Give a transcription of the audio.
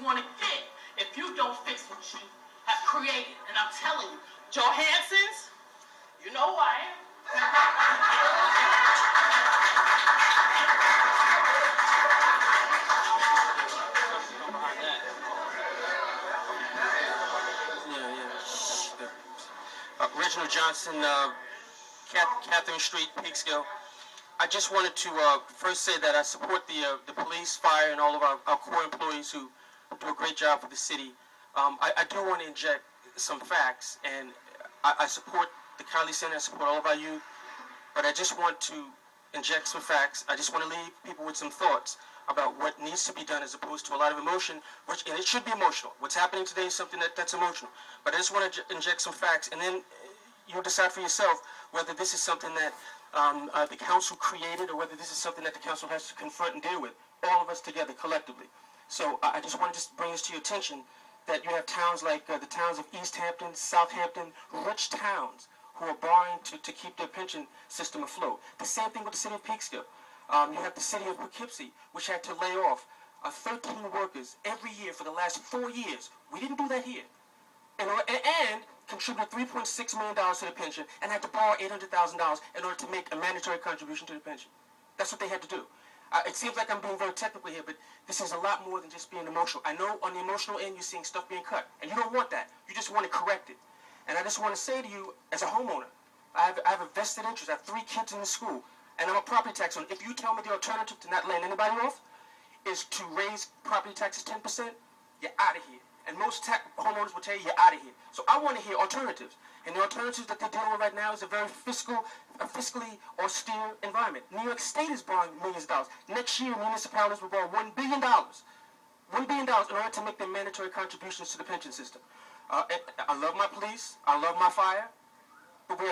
want to get if you don't fix what you have created. And I'm telling you, Johansson's, you know who I am. Reginald Johnson, Catherine Street, Peekskill. I just wanted to first say that I support the police, fire, and all of our core employees who do a great job for the city. I do want to inject some facts, and I support the Kylie Center, I support all of our youth, but I just want to inject some facts. I just want to leave people with some thoughts about what needs to be done as opposed to a lot of emotion, and it should be emotional. What's happening today is something that's emotional. But I just want to inject some facts, and then you'll decide for yourself whether this is something that the council created or whether this is something that the council has to confront and deal with, all of us together, collectively. So I just wanted to bring this to your attention that you have towns like the towns of East Hampton, Southampton, rich towns who are borrowing to keep their pension system afloat. The same thing with the city of Peekskill. You have the city of Poughkeepsie, which had to lay off 13 workers every year for the last 4 years. We didn't do that here. And contributed $3.6 million to the pension and had to borrow $800,000 in order to make a mandatory contribution to the pension. That's what they had to do. It seems like I'm being very technical here, but this is a lot more than just being emotional. I know on the emotional end you're seeing stuff being cut, and you don't want that. You just want to correct it. And I just want to say to you, as a homeowner, I have a vested interest. I have 3 kids in the school, and I'm a property tax owner. If you tell me the alternative to not laying anybody off is to raise property taxes 10%, you're out of here. And most homeowners will tell you you're out of here. So I want to hear alternatives. And the alternatives that they're dealing with right now is a very fiscally austere environment. New York State is borrowing millions of dollars. Next year, municipalities will borrow $1 billion. $1 billion in order to make their mandatory contributions to the pension system. I love my police. I love my fire. But we have